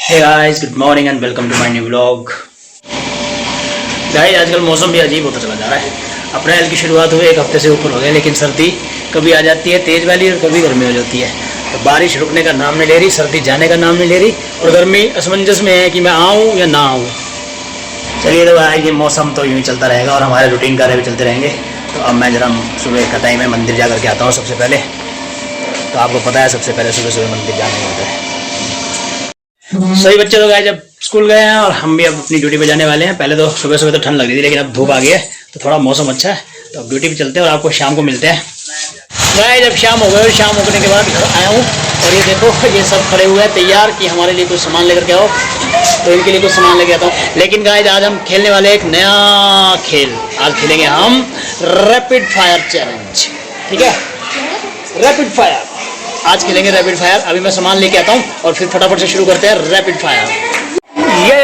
Hey guys, good morning and welcome to my new vlog. Guys, आजकल मौसम भी अजीब होता चला जा रहा है। अप्रैल की शुरुआत हुई 1 हफ्ते से ऊपर हो गया, लेकिन सर्दी कभी आ जाती है तेज वाली और कभी गर्मी हो जाती है। तो बारिश रुकने का नाम नहीं ले रही, सर्दी जाने का नाम नहीं ले रही और गर्मी असमंजस में है कि मैं आऊँ या ना आऊँ। चलिए, तो भाई ये मौसम तो यूँ ही चलता रहेगा और हमारे रूटीन कार्य भी चलते रहेंगे। तो अब मैं जरा सुबह का टाइम है, मंदिर जा करके आता हूँ सबसे पहले। तो आपको पता है सबसे पहले सुबह सुबह मंदिर जाना होता है। सही बच्चे लोग आए जब स्कूल गए हैं और हम भी अब अपनी ड्यूटी पे जाने वाले हैं। पहले तो सुबह सुबह तो ठंड लग रही थी, लेकिन अब धूप आ गई है तो थोड़ा मौसम अच्छा है। तो अब ड्यूटी पे चलते हैं और आपको शाम को मिलते हैं। मैं जब शाम हो गए और शाम होने के बाद घर आया हूँ और ये देखो, ये सब खड़े हुए हैं तैयार कि हमारे लिए कुछ सामान लेकर के आओ। तो इनके लिए कुछ सामान लेके आता हूँ। लेकिन गाइस, आज हम खेलने वाले एक नया खेल। आज खेलेंगे हम रैपिड फायर चैलेंज। ठीक है, रैपिड फायर आज खेलेंगे रैपिड फायर। अभी मैं सामान लेके आता हूँ और फिर फटाफट से शुरू करते हैं रैपिड फायर। ये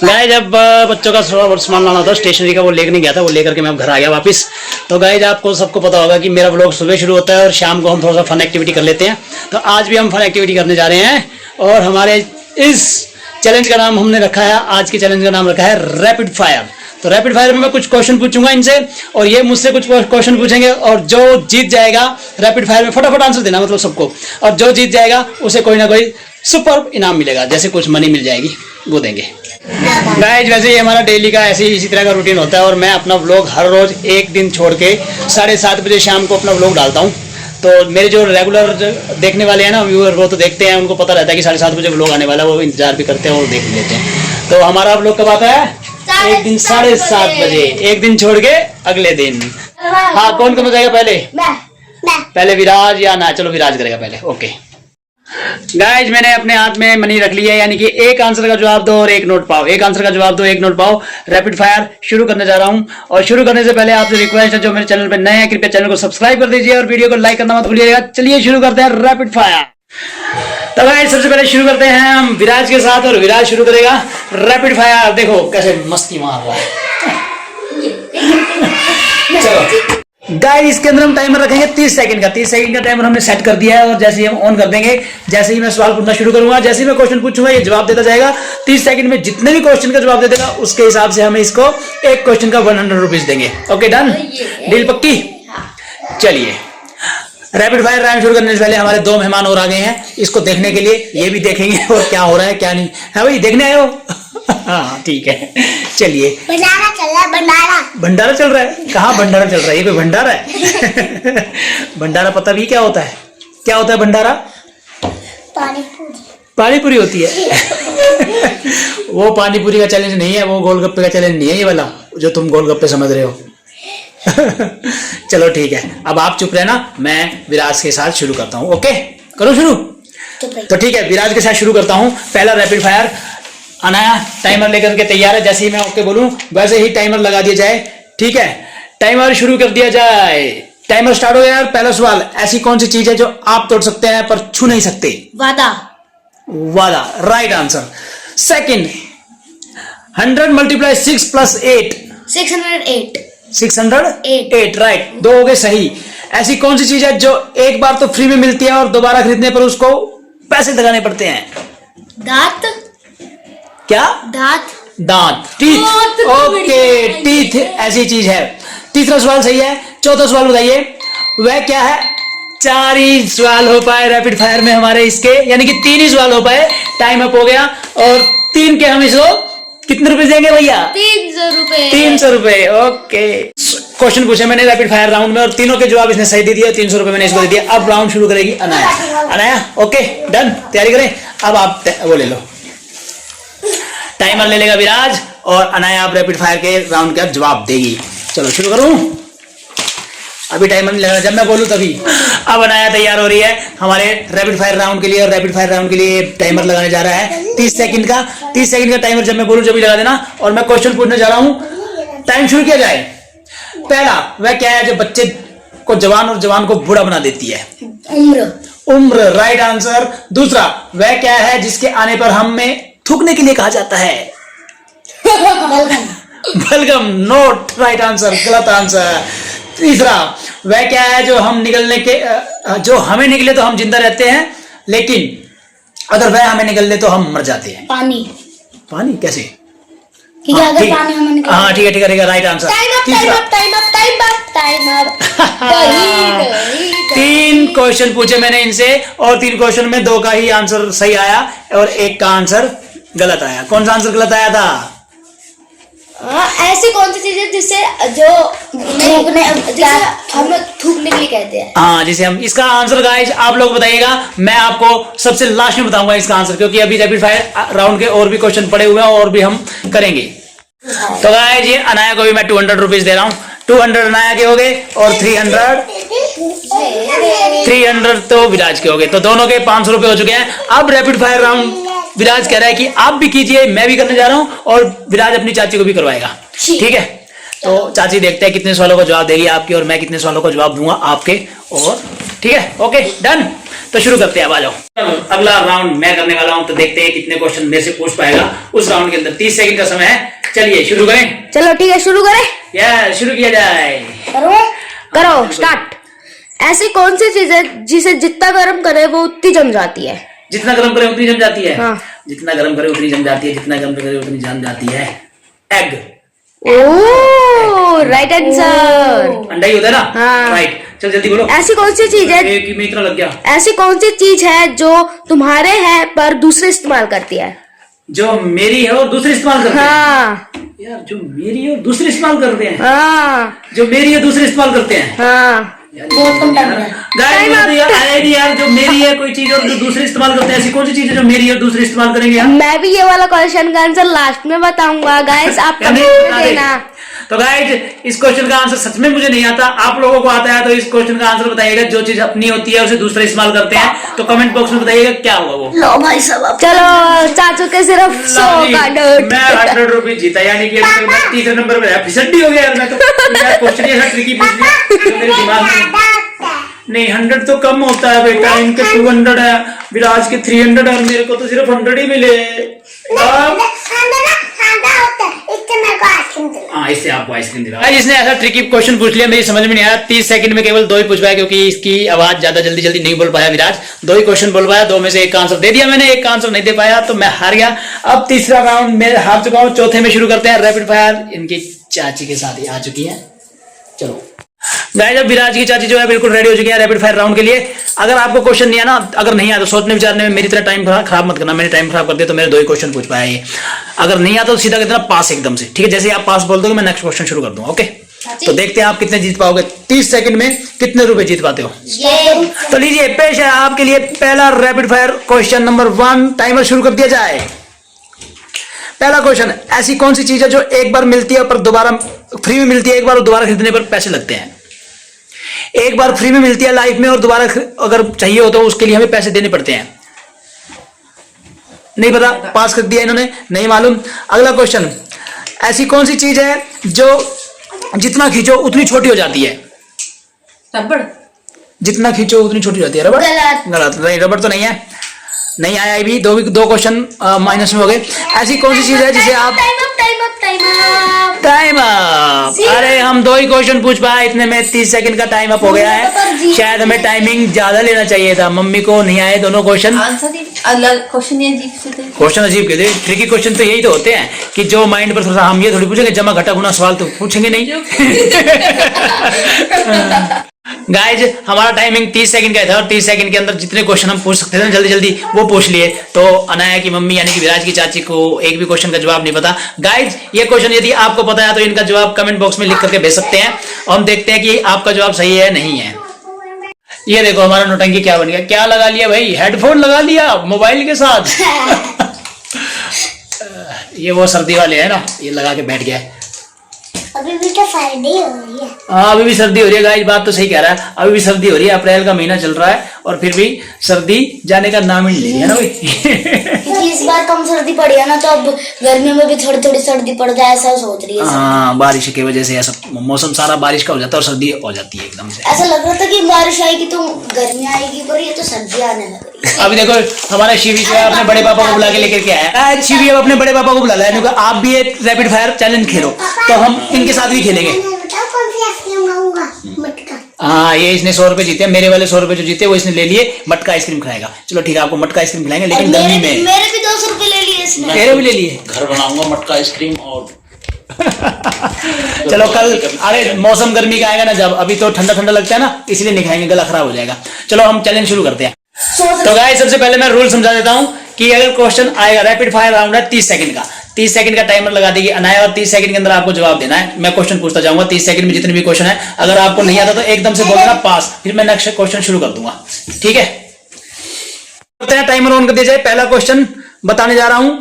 गाइस, जब बच्चों का थोड़ा बहुत सामान लाना था स्टेशनरी का, वो लेकर नहीं गया था, वो लेकर के मैं अब घर आ गया वापस। तो गाइस, आपको सबको पता होगा कि मेरा व्लॉग सुबह शुरू होता है और शाम को हम थोड़ा सा फन एक्टिविटी कर लेते हैं। तो आज भी हम फन एक्टिविटी करने जा रहे हैं और हमारे इस चैलेंज का नाम हमने रखा है, आज के चैलेंज का नाम रखा है रैपिड फायर। तो रैपिड फायर में मैं कुछ क्वेश्चन पूछूंगा इनसे और ये मुझसे कुछ क्वेश्चन पूछेंगे और जो जीत जाएगा रैपिड फायर में फटाफट आंसर देना, मतलब सबको, और जो जीत जाएगा उसे कोई ना कोई सुपर इनाम मिलेगा, जैसे कुछ मनी मिल जाएगी वो देंगे। गाइस, वैसे ये हमारा डेली का ऐसे ही इसी तरह का रूटीन होता है और मैं अपना व्लॉग हर रोज एक दिन छोड़ के 7:30 बजे शाम को अपना व्लॉग डालता हूँ। तो मेरे जो रेगुलर देखने वाले हैं ना व्यूअर, वो तो देखते हैं, उनको पता रहता है कि 7:30 बजे व्लॉग आने वाला है, वो इंतजार भी करते हैं और देख लेते हैं। तो हमारा व्लॉग कब आता है? एक दिन 7:30 बजे, एक दिन छोड़ के अगले दिन। हाँ, कौन कौन जाएगा पहले? पहले विराज या ना? चलो विराज करेगा पहले। ओके गाइज, मैंने अपने हाथ में मनी रख लिया है, यानी कि एक आंसर का जवाब दो और एक नोट पाओ, एक आंसर का जवाब दो एक नोट पाओ। रैपिड फायर शुरू करने जा रहा हूं और शुरू करने से पहले आपसे रिक्वेस्ट है, जो मेरे चैनल पे नए हैं कृपया चैनल को सब्सक्राइब कर दीजिए और वीडियो को लाइक करना मत भूलिएगा। चलिए शुरू करते हैं रैपिड फायर। तो गाइस, सबसे पहले शुरू करते हैं हम विराज के साथ और विराज शुरू करेगा रैपिड फायर। देखो कैसे मस्ती मार रहा है। चलो गाइस, इसके अंदर हम टाइमर रखेंगे 30 सेकंड का। 30 सेकंड का टाइमर हमने सेट कर दिया है और जैसे ही हम ऑन कर देंगे, जैसे ही मैं सवाल पूछना शुरू करूंगा, जैसे ही मैं क्वेश्चन पूछूंगा ये जवाब देता जाएगा। 30 सेकंड में जितने भी क्वेश्चन का जवाब दे देगा उसके हिसाब से हमें इसको एक क्वेश्चन का 100 रुपीज देंगे। Okay, done? डील पक्की? चलिए, रैपिड फायर राउंड शुरू करने से पहले हमारे 2 मेहमान और आ गए हैं इसको देखने के लिए। ये भी देखेंगे और क्या हो रहा है क्या नहीं है। भाई देखने आए हो? हाँ ठीक है, चलिए। भंडारा चल रहा है, भंडारा। भंडारा चल रहा है? कहाँ भंडारा चल रहा है? ये कोई भंडारा है? भंडारा पता भी क्या होता है? क्या होता है भंडारा? पानीपुरी। पानीपुरी होती है। वो पानीपुरी का चैलेंज नहीं है, वो गोलगप्पे का चैलेंज नहीं है ये वाला जो तुम गोलगप्पे समझ रहे हो। चलो ठीक है, अब आप चुप रहना, मैं विराज के साथ शुरू करता हूँ। ओके, करो शुरू। तो ठीक है, विराज के साथ शुरू करता हूँ पहला रैपिड फायर। अनाया टाइमर लेकर के तैयार है, जैसे ही मैं ओके बोलूं वैसे ही टाइमर लगा दिया जाए। ठीक है, टाइमर शुरू कर दिया जाए। टाइमर स्टार्ट हो गया यार। पहला सवाल, ऐसी कौन सी चीज है जो आप तोड़ सकते हैं पर छू नहीं सकते? वादा। वादा, राइट आंसर। सेकंड, 100 × 6 + 8? 608। 608, राइट। 2 हो गए सही। ऐसी कौन सी चीज है जो एक बार तो फ्री में मिलती है और दोबारा खरीदने पर उसको पैसे लगाने पड़ते हैं? दांत। क्या? दांत। दांत, टीथ। ओके, टीथ ऐसी चीज है। तीसरा सवाल सही है। चौथा सवाल बताइए, वह क्या है? 4 ही सवाल हो पाए रैपिड फायर में हमारे इसके, यानी कि 3 ही सवाल हो पाए। टाइम अप हो गया और 3 के हम इसको कितने रुपए देंगे भैया? 300 रुपए। 300 रुपए। ओके, क्वेश्चन पूछे मैंने रैपिड फायर राउंड में और तीनों के जवाब इसने सही दे दिया। 300 रुपए मैंने इसको दे दिया। अब राउंड शुरू करेगी अनाया। अनाया ओके, डन, तैयारी करें। अब आप वो ले लो, टाइमर ले लेगा विराज और अनाया आप रैपिड फायर के राउंड का जवाब देगी। चलो शुरू करूं। अभी टाइमर नहीं लगेगा, जब मैं बोलूं तभी। अब अनाया तैयार हो रही है हमारे रैपिड फायर राउंड के लिए और रैपिड फायर राउंड के लिए टाइमर लगाने जा रहा है 30 सेकंड का। 30 सेकंड का टाइमर जब मैं बोलूं जब लगा देना और मैं क्वेश्चन पूछने जा रहा हूं। टाइम शुरू किया जाए। पहला, वह क्या है जो बच्चे को जवान और जवान को बूढ़ा बना देती है? उम्र। उम्र, राइट आंसर। दूसरा, वह क्या है जिसके आने पर हमें थूकने के लिए कहा जाता है? बलगम, नोट, राइट आंसर, गलत आंसर। तीसरा, वह क्या है जो हमें निकले तो हम जिंदा रहते हैं लेकिन अगर वह हमें निगल ले तो हम मर जाते हैं। पानी। पानी कैसे? ठीक है, हाँ, अगर ठीक। पानी हमें निकल। हाँ ठीक है ठीक है ठीक है, राइट आंसर। तीन क्वेश्चन पूछे मैंने इनसे और 3 क्वेश्चन में 2 का ही आंसर सही आया और 1 का आंसर गलत आया। कौन सा आंसर गलत आया था? ऐसी कौन सी चीज है जिससे जो थूकने, जिसे हम थूकने के लिए कहते हैं? हाँ जिसे हम, इसका आंसर गाइस आप लोग बताइएगा, मैं आपको सबसे लास्ट में बताऊंगा इसका आंसर, क्योंकि अभी रैपिड फायर राउंड के और भी क्वेश्चन पड़े हुए हैं और भी हम करेंगे। तो गाइस ये अनाया को भी मैं 200 रुपीज दे रहा हूँ। 200 अनाया के हो गए और 300 तो विराज के हो गए। तो दोनों के 500 रुपए हो चुके हैं। अब रैपिड फायर राउंड विराज कह रहा है कि आप भी कीजिए, मैं भी करने जा रहा हूं और विराज अपनी चाची को भी करवाएगा। ठीक है, तो चाची देखते हैं कितने सवालों का जवाब देगी आपकी और मैं कितने सवालों का जवाब दूंगा आपके। और ठीक है, ओके डन। तो शुरू करते हैं, अब आ जाओ। अगला राउंड मैं करने वाला हूं, तो देखते हैं कितने क्वेश्चन मेरे से पूछ पाएगा उस राउंड के अंदर। 30 सेकंड का समय है, चलिए शुरू करें। चलो ठीक है, शुरू करें। या शुरू किया जाए। करो स्टार्ट। ऐसी कौन सी चीज है जिसे जितना गर्म करे वो उतनी जम जाती है? जितना गर्म करे उतनी जम जाती है। हाँ। जितना गर्म करे उतनी जम जाती है, जितना गर्म करे उतनी जम जाती है। एग। Oh right answer. अंडा ही होता है ना? हाँ। राइट, चल जल्दी बोलो। ऐसी कौन सी चीज है, एक में इतना लग गया। ऐसी कौन सी चीज है जो तुम्हारे है पर दूसरे इस्तेमाल करती है? जो मेरी है और दूसरे इस्तेमाल करते हाँ हैं। यार जो मेरी है और दूसरे इस्तेमाल करते हैं। हाँ जो मेरी है दूसरे इस्तेमाल करते हैं। हाँ। बहुत कम टाइम है। आया नहीं यार, जो मेरी है कोई चीज और जो दूसरे इस्तेमाल करते हैं, ऐसी कौन सी चीज है जो मेरी है और दूसरे इस्तेमाल करेंगे यार? मैं भी ये वाला क्वेश्चन का आंसर लास्ट में बताऊंगा गाइस, आप यानी कमेंट बता में दे। देना। तो गाइज इस क्वेश्चन का आंसर सच में मुझे नहीं आता, आप लोगों को आता है तो इस क्वेश्चन का आंसर बताइएगा। जो चीज अपनी होती है उसे दूसरे इस्तेमाल करते हैं, तो कमेंट बॉक्स में बताइएगा क्या हुआ वो। लो भाई साहब, चलो चाचू के सिर्फ 100 का नोट। मैं 100 रुपीज जीता, यानी कि अभी तक मैं तीसरे नंबर पे फिसड्डी हो गया यार। मैं तो क्वेश्चन ऐसा ट्रिकी पूछ लिया जो मेरे दिमाग में नहीं। 100 तो कम होता है बेटा, इनके 200 है, विराज के 300 है, मेरे को तो सिर्फ 100 ही मिले। हाँ इससे आपको आइसक्रीम दिला। जिसने ऐसा ट्रिकी क्वेश्चन पूछ लिया, मेरी समझ में नहीं आया। 30 सेकंड में केवल 2 ही पूछ पाया, क्योंकि इसकी आवाज ज्यादा जल्दी जल्दी नहीं बोल पाया विराज। 2 ही क्वेश्चन बोल पाया, 2 में से 1 का आंसर दे दिया मैंने, 1 का आंसर नहीं दे पाया, तो मैं हार गया। अब तीसरा राउंड मैं हार चुका हूँ। चौथे में शुरू करते हैं रैपिड फायर। इनकी चाची के साथ ही आ चुकी है। चलो गाइस, अब विराज की चाची जो है बिल्कुल रेडी हो चुकी है रैपिड फायर राउंड के लिए। अगर आपको क्वेश्चन नहीं आना, अगर नहीं आया तो सोचने विचारने में मेरी तरह टाइम खराब मत करना। मैंने टाइम खराब कर दिया तो मेरे 2 ही क्वेश्चन पूछ पाया ये। अगर नहीं आता तो सीधा कहते ना पास एकदम से, ठीक है? जैसे आप पास बोल दोगे मैं नेक्स्ट क्वेश्चन शुरू कर दूंगा। ओके, तो देखते हैं आप कितने जीत पाओगे। 30 सेकंड में कितने रुपए जीत पाते हो। तो लीजिए, पेश है आपके लिए पहला rapid fire question number 1। Timer शुरू कर दिया जाए। पहला क्वेश्चन, ऐसी कौन सी चीज है जो एक बार मिलती है पर दोबारा फ्री में मिलती है, एक बार दोबारा खरीदने पर पैसे लगते हैं? एक बार फ्री में मिलती है लाइफ में और दोबारा अगर चाहिए हो तो उसके लिए हमें पैसे देने पड़ते हैं। नहीं पता, पास कर दिया इन्होंने, नहीं मालूम। अगला क्वेश्चन, ऐसी कौन सी चीज है जो जितना खींचो उतनी छोटी हो जाती है? रबड़। जितना खींचो उतनी छोटी हो जाती है। रबड़? गलत। नहीं, रबड़ तो नहीं है, नहीं आया। अभी 2 क्वेश्चन माइनस में हो गए। ऐसी कौन सी चीज है जिसे आप टाइम अप। अरे हम 2 ही क्वेश्चन पूछ पाए, इतने में 30 सेकंड का टाइम अप हो गया है। शायद हमें टाइमिंग ज्यादा लेना चाहिए था। मम्मी को नहीं आए दोनों क्वेश्चन। आंसर ही अलग क्वेश्चन ही अजीब से थे। क्वेश्चन अजीब के थे। ट्रिकी क्वेश्चन तो यही तो होते हैं कि जो माइंड पर थोड़ा, हम ये थोड़ी पूछेंगे जमा घटा गुना सवाल तो पूछेंगे नहीं। गाइज हमारा टाइमिंग 30 सेकंड का था और 30 सेकंड के अंदर जितने क्वेश्चन हम पूछ सकते थे जल्दी जल्दी वो पूछ लिए। तो अनाया की मम्मी यानी कि विराज की चाची को एक भी क्वेश्चन का जवाब नहीं पता। गाइज ये क्वेश्चन यदि आपको पता है तो इनका जवाब कमेंट बॉक्स में लिख करके भेज सकते हैं और हम देखते हैं कि आपका जवाब सही है नहीं है। ये देखो हमारा नौटंकी क्या बन गया। क्या लगा लिया भाई? हेडफोन लगा लिया मोबाइल के साथ। ये वो सर्दी वाले है ना, ये लगा के बैठ गया है। अभी भी तो सर्दी हो रही है। हाँ अभी भी सर्दी हो रही है गाइस, बात तो सही कह रहा है। अभी भी सर्दी हो रही है, अप्रैल का महीना चल रहा है और फिर भी सर्दी जाने का नाम ही नहीं लिया ना भाई। क्योंकि इस बार कम सर्दी पड़ी है ना, तो अब गर्मियों में भी थोड़ी थोड़ी सर्दी पड़ जाए ऐसा सोच रही है। हाँ बारिश की वजह से ऐसा मौसम सारा बारिश का हो जाता है और सर्दी हो जाती है एकदम से। ऐसा लग रहा था कि बारिश आएगी तो गर्मी आएगी, पर ये तो सर्दी आने लग रही है। अभी देखो हमारा शिवी जो है अपने बड़े पापा को बुला के लेकर के आया है। शिवी अब अपने बड़े पापा को बुला लाया है, आप भी एक रैपिड फायर चैलेंज खेलो तो हम इनके साथ भी खेलेंगे। कौन सी आइसक्रीम खाऊंगा? मटका। हाँ, ये इसने 100 रुपए जीते, मेरे वाले 100 रुपए जो जीते वो इसने ले लिए, मटका आइसक्रीम खाएगा। चलो ठीक है, आपको मटका आइसक्रीम खिलाएंगे, लेकिन गर्मी में। मेरे भी 200 रुपए ले लिए इसने। मेरे भी ले लिए। घर बनाऊंगा मटका आइसक्रीम और चलो कल, अरे मौसम गर्मी का आएगा ना जब, अभी तो ठंडा ठंडा लगता है ना, इसलिए नहीं खाएंगे, गला खराब हो जाएगा। चलो हम चैलेंज शुरू करते हैं। तो गाइस सबसे पहले मैं रूल समझा देता हूं कि अगर क्वेश्चन आएगा, रैपिड फायर राउंड है 30 सेकंड का, 30 सेकंड का टाइमर लगा देगी अनाया, और 30 सेकंड के अंदर आपको जवाब देना है। मैं क्वेश्चन पूछता जाऊंगा 30 सेकंड में, जितने भी क्वेश्चन है, अगर आपको नहीं आता तो एकदम से बोल देना पास, फिर मैं नेक्स्ट क्वेश्चन शुरू कर दूंगा, ठीक है। करते हैं, टाइमर ऑन कर दिया जाए। पहला क्वेश्चन बताने जा रहा हूं,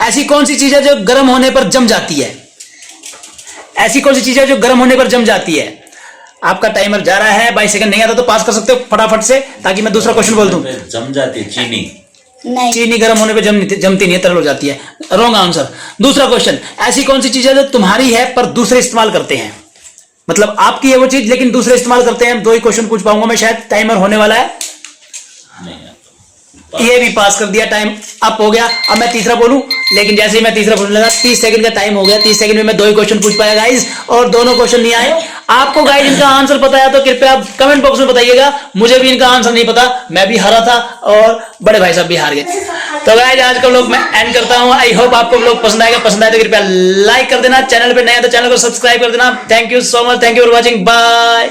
ऐसी कौन सी चीज है जो गर्म होने पर जम जाती है? ऐसी कौन सी चीज है जो गर्म होने पर जम जाती है? आपका टाइमर जा रहा है, 22 सेकंड नहीं आता तो पास कर सकते हो फटाफट से, ताकि मैं दूसरा क्वेश्चन बोल दूं। जम जाती है चीनी। नहीं, चीनी गर्म होने पे जमती नहीं है, तरल हो जाती है। Wrong answer. दूसरा क्वेश्चन, ऐसी कौन सी चीज है जो तुम्हारी है पर दूसरे इस्तेमाल करते हैं? मतलब आपकी है वो चीज लेकिन दूसरे इस्तेमाल करते हैं। 2 ही क्वेश्चन पूछ पाऊंगा मैं शायद, टाइमर होने वाला है। नहीं, ये भी पास कर दिया, टाइम अप हो गया। अब मैं तीसरा बोलूं, लेकिन जैसे ही मैं तीसरा बोलने लगा 30 सेकंड का टाइम हो गया। 30 सेकंड में मैं 2 ही क्वेश्चन पूछ पाया गाइस, और दोनों क्वेश्चन नहीं आए। आपको गाइस इनका आंसर पता है तो कृपया आप कमेंट बॉक्स में बताइएगा। मुझे भी इनका आंसर नहीं पता, मैं भी हारा था और बड़े भाई साहब भी हार गए। तो गाइस आज का व्लॉग मैं एंड करता हूं। आई होप आपको व्लॉग पसंद आएगा। पसंद आए तो कृपया लाइक कर देना, चैनल पे नया तो चैनल को सब्सक्राइब कर देना। Thank you so much, thank you for watching, bye.